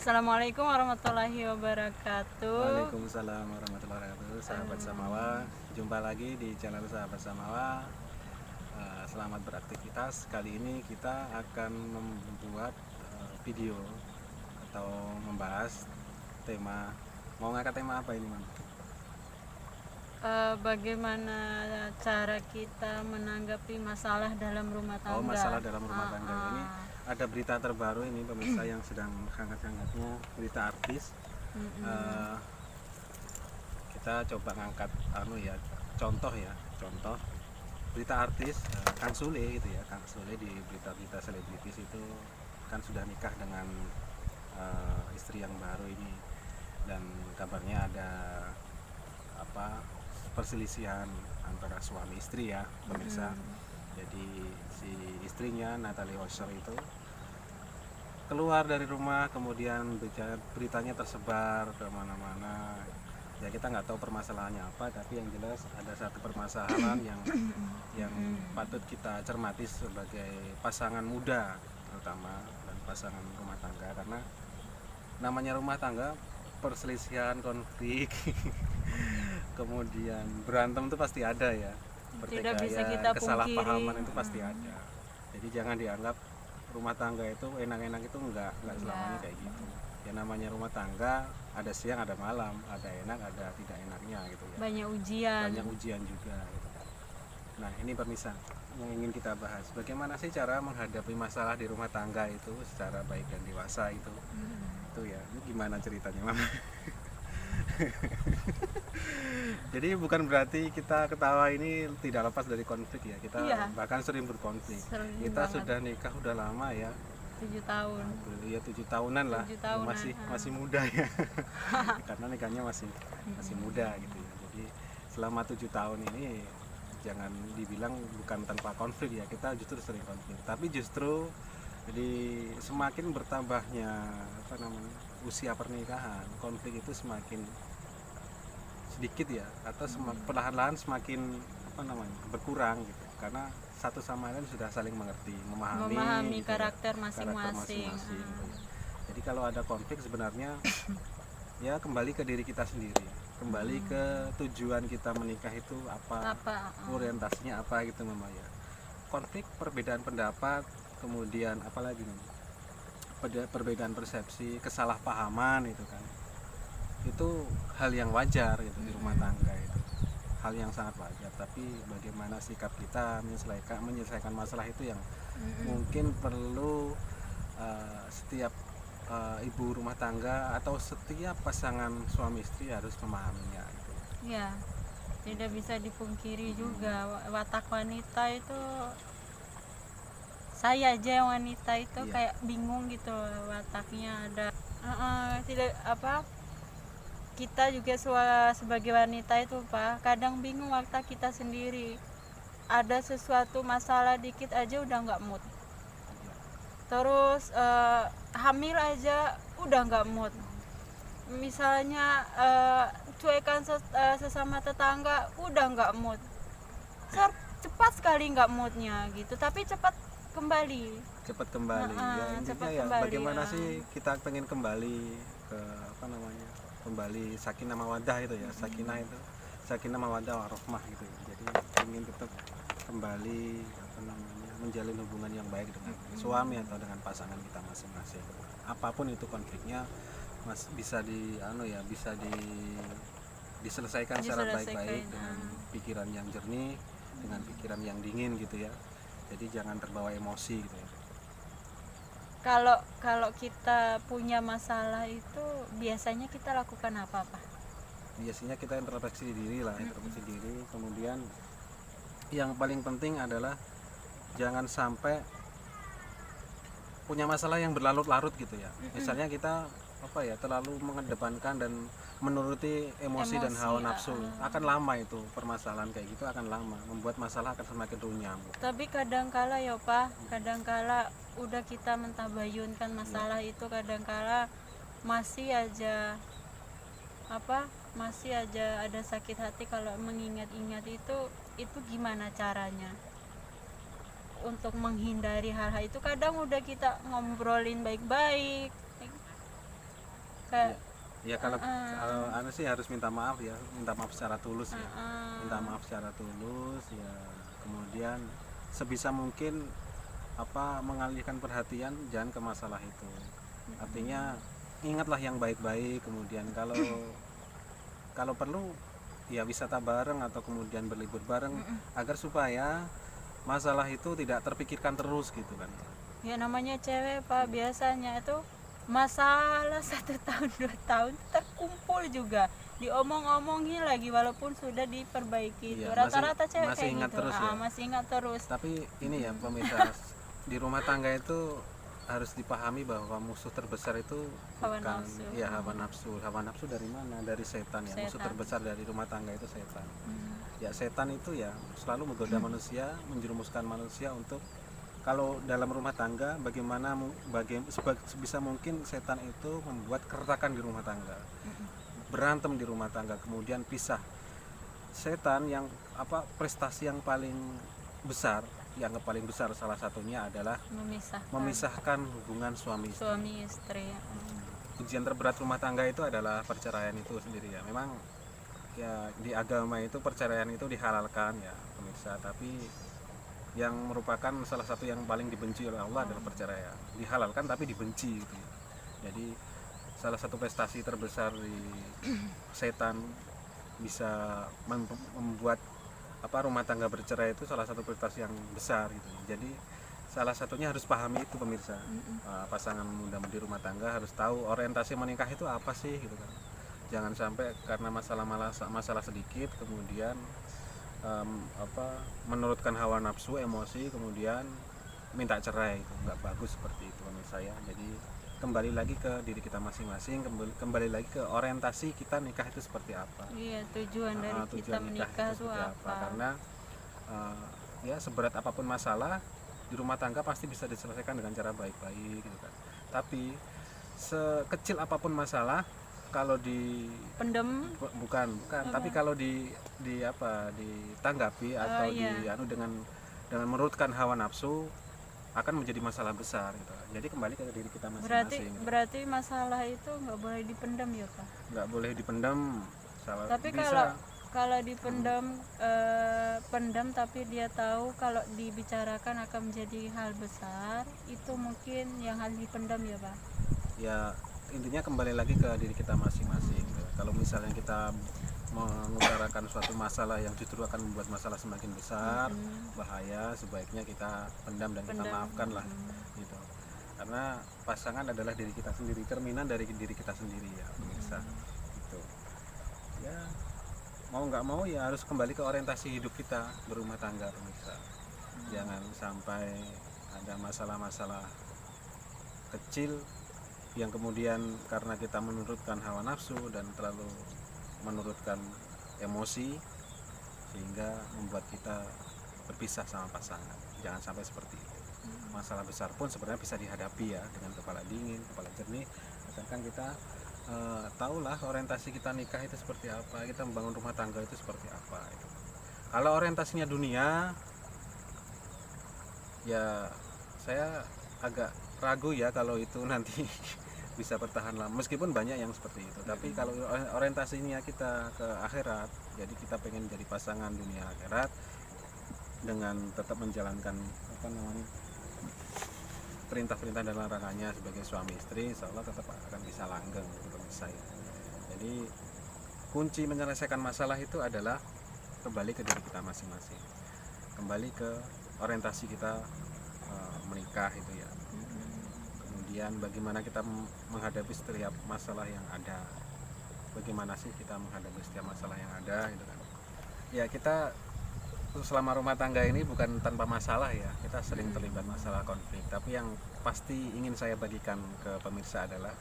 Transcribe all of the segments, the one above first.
Assalamualaikum warahmatullahi wabarakatuh. Waalaikumsalam warahmatullahi wabarakatuh. Sahabat Samawa, jumpa lagi di channel Sahabat Samawa. Selamat beraktivitas. Kali ini kita akan membuat video atau membahas tema. Mau ngangkat tema apa ini, Man? Bagaimana cara kita menanggapi masalah dalam rumah tangga? Oh, masalah dalam rumah tangga. Ini ada berita terbaru ini pemirsa yang sedang hangat-hangatnya, berita artis. Kita coba ngangkat contoh berita artis, Kang Sule itu ya. Kang Sule di berita-berita selebritis itu kan sudah nikah dengan istri yang baru ini, dan kabarnya ada perselisihan antara suami istri ya pemirsa. Jadi si istrinya Natalie Osher itu keluar dari rumah, kemudian beritanya tersebar ke mana-mana. Ya kita nggak tahu permasalahannya apa, tapi yang jelas ada satu permasalahan yang patut kita cermati sebagai pasangan muda terutama, dan pasangan rumah tangga, karena namanya rumah tangga perselisihan, konflik kemudian berantem itu pasti ada ya, Tidak bisa pertikaian, kita kesalahpahaman pungkiri. itu pasti ada. Jadi jangan dianggap rumah tangga itu enak-enak, itu enggak selamanya kayak gitu ya. Namanya rumah tangga ada siang ada malam, ada enak ada tidak enaknya gitu ya, Banyak ujian juga gitu. Nah ini pemirsa yang ingin kita bahas, bagaimana sih cara menghadapi masalah di rumah tangga itu secara baik dan dewasa itu ya. Ini gimana ceritanya, Mama? Jadi bukan berarti kita ketawa ini tidak lepas dari konflik ya. Kita bahkan sering berkonflik. Kita banget. Sudah nikah udah lama ya. 7 tahun. Iya 7 tahunan lah. 7 tahunan. Masih muda ya. Karena nikahnya masih muda gitu ya. Jadi selama 7 tahun ini jangan dibilang bukan tanpa konflik ya. Kita justru sering konflik. Tapi justru jadi semakin bertambahnya usia pernikahan, konflik itu semakin sedikit ya, atau perlahan-lahan semakin berkurang gitu, karena satu sama lain sudah saling mengerti, memahami gitu karakter masing-masing. Gitu ya. Jadi kalau ada konflik sebenarnya ya kembali ke diri kita sendiri, kembali ke tujuan kita menikah itu apa, orientasinya apa gitu Mama ya. Konflik, perbedaan pendapat, kemudian apalagi nih, perbedaan persepsi, kesalahpahaman itu kan, itu hal yang wajar gitu di rumah tangga, itu hal yang sangat wajar. Tapi bagaimana sikap kita menyelesaikan masalah itu yang mungkin perlu setiap ibu rumah tangga atau setiap pasangan suami istri harus memahaminya gitu. Ya, tidak bisa dipungkiri juga watak wanita itu. Saya aja yang wanita itu kayak bingung gitu wataknya ada. Tidak kita juga sebagai wanita itu Pak, kadang bingung watak kita sendiri. Ada sesuatu masalah dikit aja udah nggak mood. Terus hamil aja udah nggak mood. Misalnya cuekan sesama tetangga udah nggak mood. Cepat sekali nggak moodnya gitu, tapi cepat kembali ya. Intinya ya bagaimana sih kita pengen kembali ke kembali sakinah mawaddah itu ya. Sakinah mawaddah warahmah gitu ya. Jadi ingin tetap kembali menjalin hubungan yang baik dengan suami atau dengan pasangan kita masing-masing. Apapun itu konfliknya bisa diselesaikan secara baik-baik dengan pikiran yang jernih, dengan pikiran yang dingin gitu ya. Jadi jangan terbawa emosi gitu ya. Kalau kita punya masalah itu biasanya kita lakukan apa Pak? Biasanya kita introspeksi diri lah, kemudian yang paling penting adalah jangan sampai punya masalah yang berlarut-larut gitu ya. Misalnya kita terlalu mengedepankan dan menuruti emosi dan hawa nafsu, akan lama itu permasalahan kayak gitu, akan lama membuat masalah akan semakin runyam. Tapi kadangkala ya Pak, kadangkala udah kita mentabayunkan masalah itu, kadangkala masih aja ada sakit hati kalau mengingat-ingat itu gimana caranya untuk menghindari hal-hal itu? Kadang udah kita ngobrolin baik-baik, kayak ya kalau anu sih harus minta maaf ya, minta maaf secara tulus ya, minta maaf secara tulus ya, kemudian sebisa mungkin mengalihkan perhatian jangan ke masalah itu. Artinya ingatlah yang baik-baik, kemudian kalau perlu ya wisata bareng atau kemudian berlibur bareng agar supaya masalah itu tidak terpikirkan terus gitu kan. Ya namanya cewek Pak, biasanya itu masalah 1 tahun 2 tahun terkumpul juga diomong-omongin lagi walaupun sudah diperbaiki. Itu rata-rata cewek masih kayak ingat gitu. terus ya. Masih ingat terus. Tapi ini ya pemirsa, di rumah tangga itu harus dipahami bahwa musuh terbesar itu Hawa bukan nafsu. ya hawa nafsu. Hawa nafsu dari mana? Dari setan ya. Musuh terbesar dari rumah tangga itu setan. Ya setan itu ya selalu menggoda manusia, menjerumuskan manusia untuk, kalau dalam rumah tangga bagaimana sebisa mungkin setan itu membuat keretakan di rumah tangga, berantem di rumah tangga, kemudian pisah. Setan yang prestasi yang paling besar, yang paling besar salah satunya adalah memisahkan hubungan suami istri. Ujian terberat rumah tangga itu adalah perceraian itu sendiri ya. Memang ya di agama itu perceraian itu dihalalkan ya pemirsa, tapi yang merupakan salah satu yang paling dibenci oleh Allah adalah perceraian. Dihalalkan tapi dibenci gitu ya. Jadi salah satu prestasi terbesar di setan bisa membuat rumah tangga bercerai itu salah satu prestasi yang besar gitu. Jadi salah satunya harus pahami itu pemirsa. Pasangan muda di rumah tangga harus tahu orientasi menikah itu apa sih gitu kan. Jangan sampai karena masalah sedikit kemudian menurutkan hawa nafsu, emosi, kemudian minta cerai. Itu nggak bagus seperti itu menurut saya. Jadi kembali lagi ke diri kita masing-masing, kembali lagi ke orientasi kita nikah itu seperti apa. Iya, tujuan dari kita menikah itu apa. Karena ya seberat apapun masalah di rumah tangga pasti bisa diselesaikan dengan cara baik-baik gitu kan. Tapi sekecil apapun masalah, kalau pendem tapi kalau ditanggapi atau dengan menurutkan hawa nafsu akan menjadi masalah besar gitu. Jadi kembali ke diri kita masing-masing. Berarti masalah itu nggak boleh dipendam ya Pak? Nggak boleh dipendam. Tapi kalau dipendam, pendam tapi dia tahu kalau dibicarakan akan menjadi hal besar, itu mungkin yang harus dipendam ya Pak? Ya intinya kembali lagi ke diri kita masing-masing. Kalau misalnya kita mengutarakan suatu masalah yang justru akan membuat masalah semakin besar, bahaya, sebaiknya kita pendam dan kita maafkan lah gitu. Karena pasangan adalah diri kita sendiri, cerminan dari diri kita sendiri ya pemirsa gitu. Ya mau nggak mau ya harus kembali ke orientasi hidup kita berumah tangga pemirsa. Jangan sampai ada masalah-masalah kecil yang kemudian karena kita menurutkan hawa nafsu dan terlalu menurutkan emosi sehingga membuat kita berpisah sama pasangan. Jangan sampai seperti itu. Masalah besar pun sebenarnya bisa dihadapi ya dengan kepala dingin, kepala jernih, asalkan kita tahulah orientasi kita nikah itu seperti apa, kita membangun rumah tangga itu seperti apa gitu. Kalau orientasinya dunia, ya saya agak ragu ya kalau itu nanti bisa bertahan lama, meskipun banyak yang seperti itu. Tapi kalau orientasinya kita ke akhirat, jadi kita pengen jadi pasangan dunia akhirat dengan tetap menjalankan perintah-perintah dan larangannya sebagai suami istri, insya Allah tetap akan bisa langgeng menurut saya. Jadi kunci menyelesaikan masalah itu adalah kembali ke diri kita masing-masing, kembali ke orientasi kita menikah itu ya. Kemudian bagaimana kita menghadapi setiap masalah yang ada, bagaimana sih kita menghadapi setiap masalah yang ada gitu kan. Ya kita selama rumah tangga ini bukan tanpa masalah ya, kita sering terlibat masalah konflik. Tapi yang pasti ingin saya bagikan ke pemirsa adalah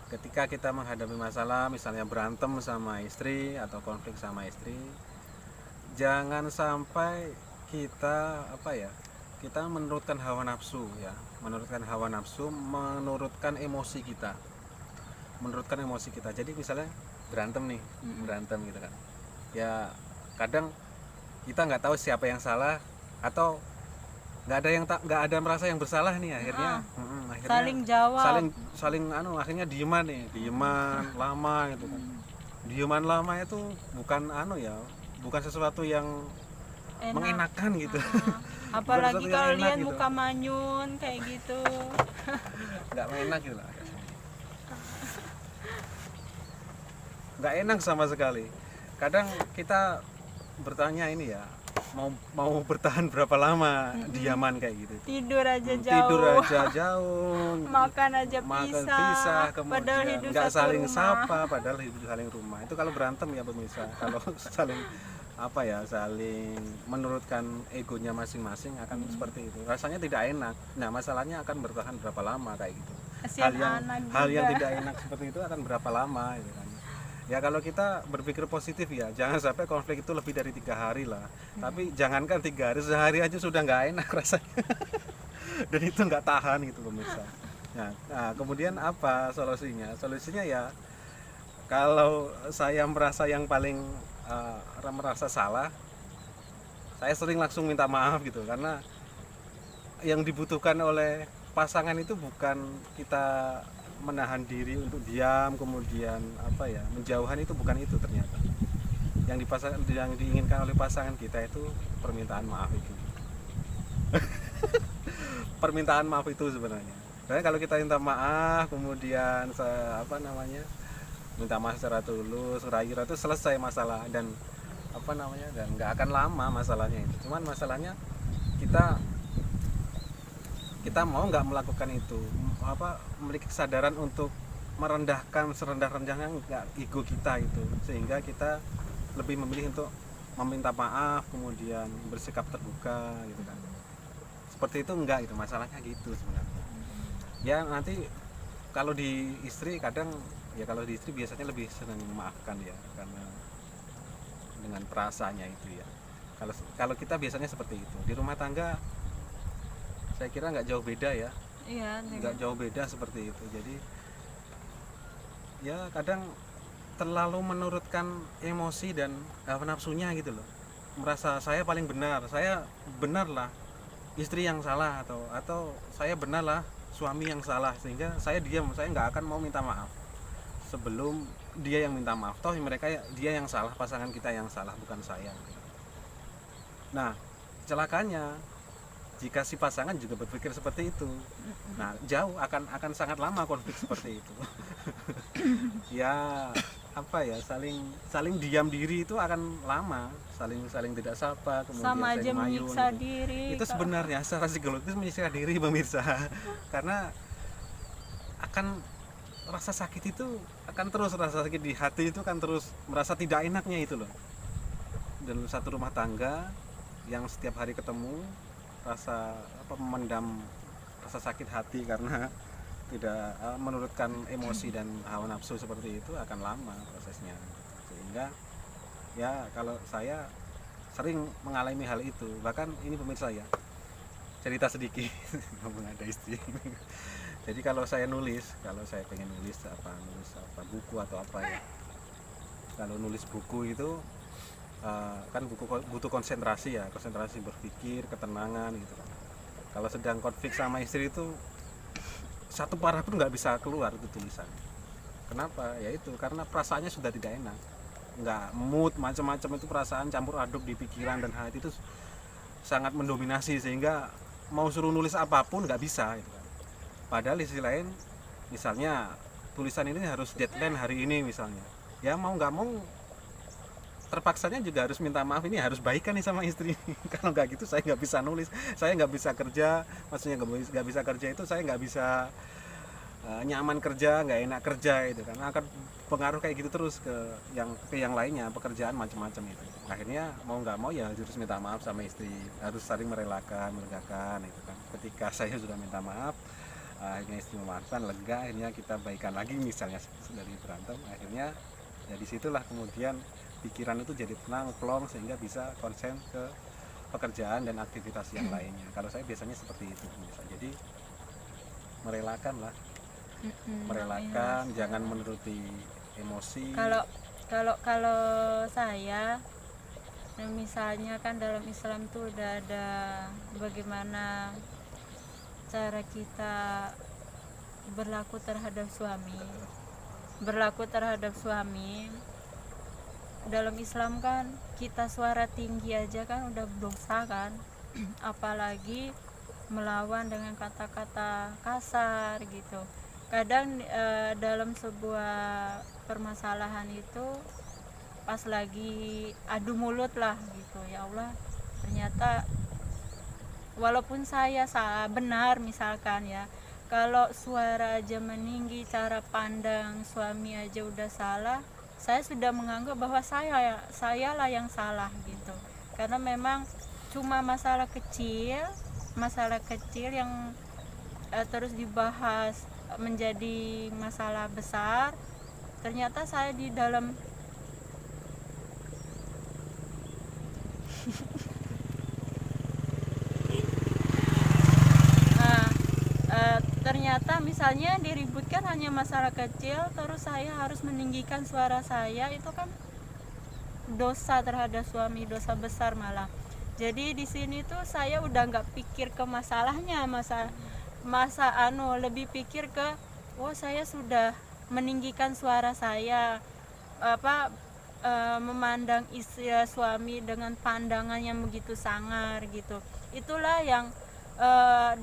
ketika kita menghadapi masalah, misalnya berantem sama istri atau konflik sama istri, jangan sampai kita kita menurutkan hawa nafsu ya, menurutkan emosi kita, Jadi misalnya berantem gitu kan ya, kadang kita nggak tahu siapa yang salah, atau nggak ada merasa yang bersalah nih akhirnya. Akhirnya saling jawab, saling akhirnya dieman lama gitu kan. Dieman lama itu bukan bukan sesuatu yang mengenakan gitu. apalagi kalau lihat gitu. muka manyun kayak gitu. Nggak enak gitu lah, nggak enak sama sekali. Kadang kita bertanya ini ya, mau bertahan berapa lama diaman kayak gitu. Tidur aja jauh makan aja pisah padahal kemudian hidup nggak satu saling rumah. sapa padahal hidup saling rumah. Itu kalau berantem ya pemirsa. Kalau saling saling menurutkan egonya masing-masing akan seperti itu, rasanya tidak enak. Nah masalahnya akan bertahan berapa lama kayak gitu. Hal yang tidak enak seperti itu akan berapa lama gitu kan. Ya kalau kita berpikir positif ya, jangan sampai konflik itu lebih dari 3 hari lah. Tapi jangankan 3 hari, sehari aja sudah nggak enak rasanya. Dan itu nggak tahan gitu pemirsa. Nah kemudian apa solusinya? Solusinya ya, kalau saya merasa yang paling merasa salah, saya sering langsung minta maaf gitu. Karena yang dibutuhkan oleh pasangan itu bukan kita menahan diri untuk diam kemudian menjauhan, itu bukan itu ternyata. Yang diinginkan oleh pasangan kita itu permintaan maaf itu. Permintaan maaf itu sebenarnya. Karena kalau kita minta maaf kemudian minta maaf secara tulus, rayu itu selesai masalah dan dan nggak akan lama masalahnya itu. Cuman masalahnya kita mau nggak melakukan itu, memiliki kesadaran untuk merendahkan serendah-rendahnya ego kita itu, sehingga kita lebih memilih untuk meminta maaf kemudian bersikap terbuka gitu kan. Seperti itu enggak gitu, masalahnya gitu sebenarnya. Ya nanti kalau di istri biasanya lebih senang memaafkan ya, karena dengan perasaannya itu ya. Kalau kita biasanya seperti itu. Di rumah tangga saya kira nggak jauh beda ya. Iya, nggak jauh beda seperti itu. Jadi ya kadang terlalu menurutkan emosi dan nafsunya gitu loh. Merasa saya paling benar, saya benar lah istri yang salah, atau saya benar lah suami yang salah, sehingga saya diam, saya nggak akan mau minta maaf sebelum dia yang minta maaf. Toh dia yang salah, pasangan kita yang salah, bukan saya. Nah celakanya jika si pasangan juga berpikir seperti itu, nah jauh akan sangat lama konflik seperti itu. Ya saling diam diri itu akan lama, saling tidak sapa, kemudian sama aja menyiksa gitu. diri. Itu sebenarnya secara psikologis menyiksa diri pemirsa. Karena akan rasa sakit di hati itu kan terus merasa tidak enaknya itu loh. Dan satu rumah tangga yang setiap hari ketemu, memendam rasa sakit hati karena tidak menurutkan emosi dan hawa nafsu seperti itu akan lama prosesnya. Sehingga ya kalau saya sering mengalami hal itu. Bahkan ini pemirsa ya, cerita sedikit ngomong ada istri. Jadi kalau saya pengen nulis buku atau apa ya, kalau nulis buku itu kan buku butuh konsentrasi berpikir, ketenangan gitu kan. Kalau sedang konflik sama istri itu satu paragraf pun nggak bisa keluar itu tulisan. Kenapa? Ya itu karena perasaannya sudah tidak enak, nggak mood, macam-macam itu perasaan campur aduk di pikiran dan hati itu sangat mendominasi, sehingga mau suruh nulis apapun nggak bisa gitu kan. Padahal di sisi lain, misalnya tulisan ini harus deadline hari ini misalnya, ya mau nggak mau terpaksanya juga harus minta maaf, ini harus baikan nih sama istri. Kalau nggak gitu saya nggak bisa nulis, saya nggak bisa kerja. Maksudnya nggak bisa kerja itu saya nggak bisa nyaman kerja, nggak enak kerja itu kan, akan pengaruh kayak gitu terus ke yang lainnya, pekerjaan macam-macam itu. Akhirnya mau nggak mau ya harus minta maaf sama istri, harus saling melegakan itu kan. Ketika saya sudah minta maaf, akhirnya istri memaafkan, lega, akhirnya kita baikan lagi misalnya dari berantem. Akhirnya ya disitulah kemudian pikiran itu jadi tenang, plong, sehingga bisa konsen ke pekerjaan dan aktivitas yang lainnya. Kalau saya biasanya seperti itu, jadi merelakan, jangan menuruti emosi. Kalau saya Dan misalnya kan dalam Islam tuh udah ada bagaimana cara kita berlaku terhadap suami. Berlaku terhadap suami dalam Islam kan kita suara tinggi aja kan udah dosa kan, apalagi melawan dengan kata-kata kasar gitu. Kadang dalam sebuah permasalahan itu pas lagi adu mulut lah gitu, ya Allah ternyata walaupun saya salah benar misalkan ya, kalau suara aja meninggi, cara pandang suami aja udah salah, saya sudah menganggap bahwa saya lah yang salah gitu. Karena memang cuma masalah kecil yang terus dibahas menjadi masalah besar. Ternyata saya di dalam ternyata misalnya diributkan hanya masalah kecil, terus saya harus meninggikan suara saya, itu kan dosa terhadap suami, dosa besar malah. Jadi di sini tuh saya udah nggak pikir ke masalahnya, lebih pikir ke saya sudah meninggikan suara saya, memandang istri suami dengan pandangan yang begitu sangar gitu. Itulah yang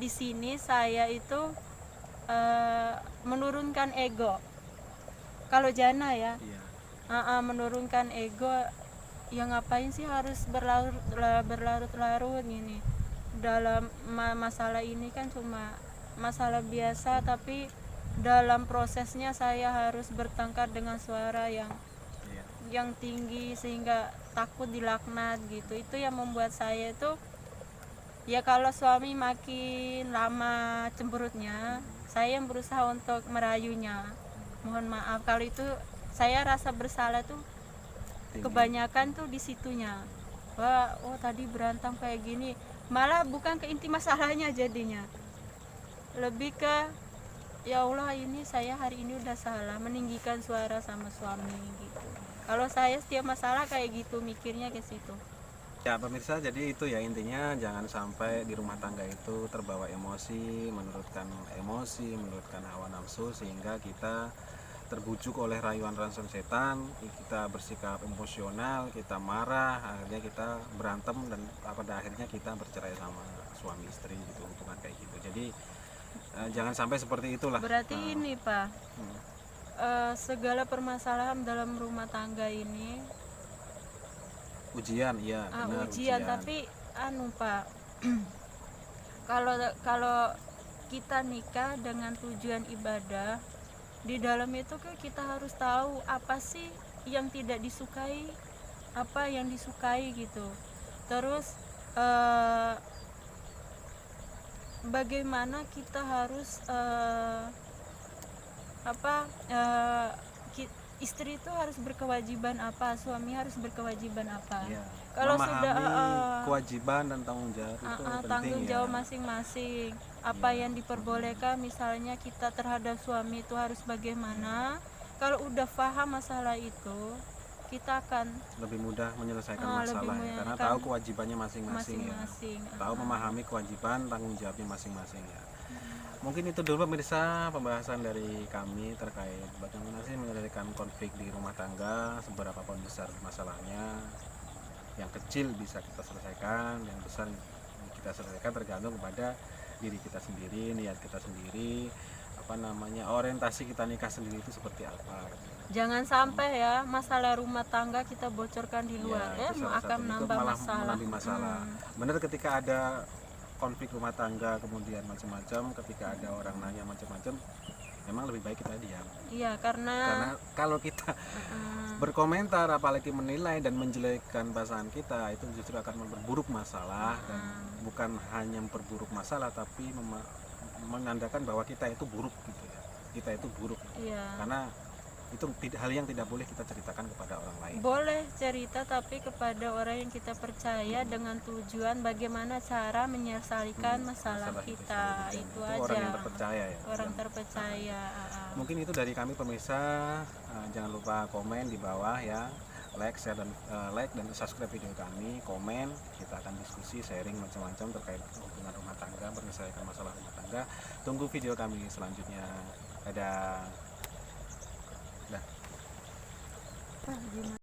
di sini saya itu menurunkan ego. Kalau Jana ya, menurunkan ego. Ya ngapain sih harus berlarut-larut gini dalam masalah ini, kan cuma masalah biasa, tapi dalam prosesnya saya harus bertengkar dengan suara yang tinggi sehingga takut dilaknat gitu. Itu yang membuat saya itu ya, kalau suami makin lama cemberutnya, saya yang berusaha untuk merayunya, mohon maaf kalau itu saya rasa bersalah tuh kebanyakan tuh di situnya. Tadi berantem kayak gini, malah bukan ke inti masalahnya, jadinya lebih ke ya Allah ini saya hari ini udah salah meninggikan suara sama suami gitu. Kalau saya setiap masalah kayak gitu mikirnya ke situ. Ya pemirsa, jadi itu ya intinya, jangan sampai di rumah tangga itu terbawa emosi, menurutkan hawa nafsu, sehingga kita terbujuk oleh rayuan ransel setan, kita bersikap emosional, kita marah, akhirnya kita berantem, dan pada akhirnya kita bercerai sama suami istri gitu, hubungan kayak gitu. Jadi jangan sampai seperti itulah. Berarti ini Pak, segala permasalahan dalam rumah tangga ini ujian, iya benar, ujian. Tapi Pak, kalau kita nikah dengan tujuan ibadah, di dalam itu kita harus tahu apa sih yang tidak disukai, apa yang disukai gitu. Terus bagaimana kita harus istri itu harus berkewajiban apa, suami harus berkewajiban apa ya, kalau memahami sudah kewajiban dan tanggung jawab itu penting, tanggung jawab ya. Masing-masing apa yang diperbolehkan, misalnya kita terhadap suami itu harus bagaimana. Kalau udah paham masalah itu, kita akan lebih mudah menyelesaikan masalah ya, karena tahu kewajibannya masing-masing ya, tahu memahami kewajiban tanggung jawabnya masing-masing ya. Mungkin itu dulu pemirsa pembahasan dari kami terkait bagaimana sih menyelesaikan konflik di rumah tangga, seberapa pun besar masalahnya. Yang kecil bisa kita selesaikan, yang besar kita selesaikan tergantung kepada diri kita sendiri, niat kita sendiri, orientasi kita nikah sendiri itu seperti apa. Jangan sampai ya masalah rumah tangga kita bocorkan di luar, akan nambah masalah. Benar, ketika ada konflik rumah tangga kemudian macam-macam, ketika ada orang nanya macam-macam, memang lebih baik kita diam. Iya, karena kalau kita berkomentar, apalagi menilai dan menjelekkan pasangan kita, itu justru akan memperburuk masalah, dan bukan hanya memperburuk masalah, tapi menandakan bahwa kita itu buruk gitu ya. Kita itu buruk. Iya. Karena itu hal yang tidak boleh kita ceritakan kepada orang lain. Boleh cerita, tapi kepada orang yang kita percaya, dengan tujuan bagaimana cara menyelesaikan masalah kita. Itu aja. Orang yang terpercaya ya. Orang terpercaya. Mungkin itu dari kami pemirsa. Jangan lupa komen di bawah ya. like, share dan subscribe video kami, komen, kita akan diskusi, sharing macam-macam terkait hubungan rumah tangga, menyelesaikan masalah rumah tangga. Tunggu video kami selanjutnya. Dadah. Dah.